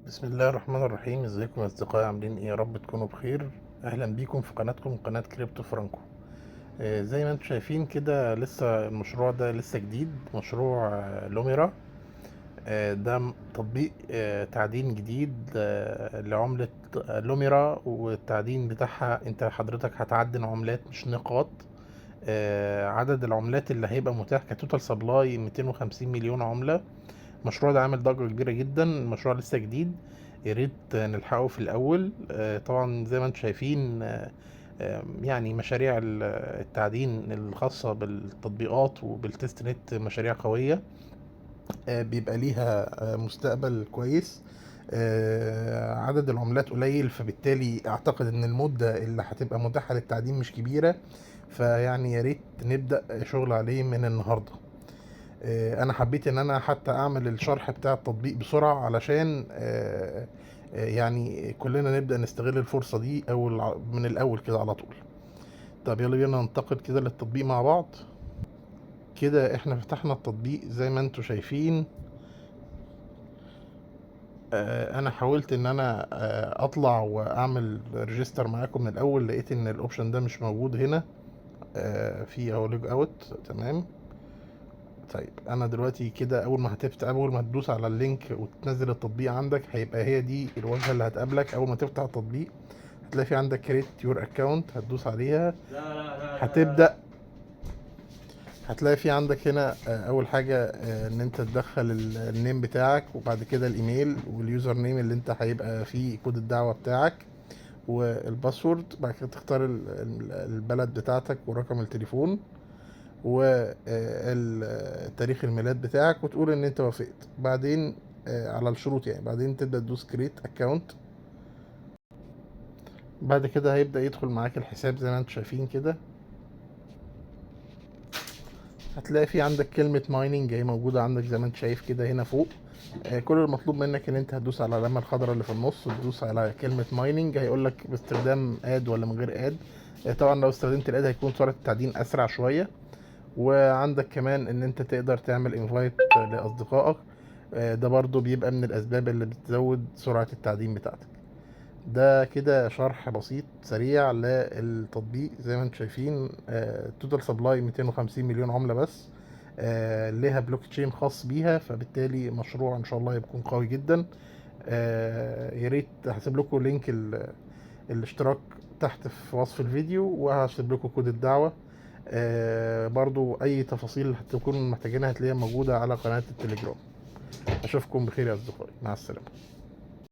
بسم الله الرحمن الرحيم. ازيكم يا اصدقائي؟ عاملين ايه؟ يا رب تكونوا بخير. اهلا بيكم في قناتكم، قناة كريبتو فرانكو. زي ما انتم شايفين كده، لسه المشروع ده لسه جديد، مشروع لوميرا. ده تطبيق تعدين جديد لعملة لوميرا، والتعدين بتاعها انت حضرتك هتعدن عملات مش نقاط. عدد العملات اللي هيبقى متاح كتوتال سبلاي 250 مليون عملة. المشروع ده عامل ضجة كبيرة جدا، المشروع لسه جديد، يا ريت نلحقه في الأول. طبعا زي ما انتم شايفين، يعني مشاريع التعدين الخاصة بالتطبيقات وبالتست نت مشاريع قوية، بيبقى ليها مستقبل كويس. عدد العملات قليل، فبالتالي اعتقد ان المدة اللي هتبقى متاحة للتعدين مش كبيرة، فيعني يا ريت نبدأ شغل عليه من النهاردة. انا حبيت ان انا حتى اعمل الشرح بتاع التطبيق بسرعة علشان يعني كلنا نبدأ نستغل الفرصة دي من الاول كده على طول. طب يلا بينا ننتقل كده للتطبيق مع بعض. كده احنا فتحنا التطبيق زي ما انتم شايفين. انا حاولت ان انا اطلع واعمل ريجستر معاكم من الاول، لقيت ان الاوبشن ده مش موجود هنا. في اهو لوج اوت، تمام. طيب انا دلوقتي كده، اول ما هتدوس على اللينك وتنزل التطبيق عندك، هيبقى هي دي الواجهه اللي هتقابلك اول ما تفتح التطبيق. هتلاقي في عندك كريت يور اكونت، هتدوس عليها. هتبدا هتلاقي في عندك هنا اول حاجه ان انت تدخل النيم بتاعك، وبعد كده الايميل واليوزر نيم اللي انت هيبقى فيه كود الدعوه بتاعك، والباسورد. بعد كده تختار البلد بتاعتك ورقم التليفون وتاريخ الميلاد بتاعك، وتقول ان انت وافقت. بعدين على الشروط يعني، بعدين تبدأ تدوس كريت اكونت. بعد كده هيبدأ يدخل معاك الحساب زي ما انتم شايفين كده. هتلاقي في عندك كلمة مايننج هي موجودة عندك زي ما انت شايف كده هنا فوق. كل المطلوب منك ان انت هتدوس على العلامة الخضراء اللي في النص، وتدوس على كلمة مايننج. هيقول لك باستخدام اد ولا من غير اد. طبعا لو استخدمت الاد هيكون سرعة التعدين اسرع شوية. وعندك كمان ان انت تقدر تعمل انفايت لاصدقائك. ده برضو بيبقى من الاسباب اللي بتزود سرعة التعدين بتاعتك. ده كده شرح بسيط سريع للتطبيق. زي ما انتم شايفين، توتال سبلاي 250 مليون عملة بس. ليها بلوك تشين خاص بيها، فبالتالي مشروع ان شاء الله يكون قوي جدا. يا ريت هسيب لكم لينك الاشتراك تحت في وصف الفيديو، وهسيب لكم كود الدعوة. برضو اي تفاصيل هتكونوا محتاجينها هتلاقيها موجودة على قناة التليجرام. اشوفكم بخير يا اصدقائي، مع السلامة.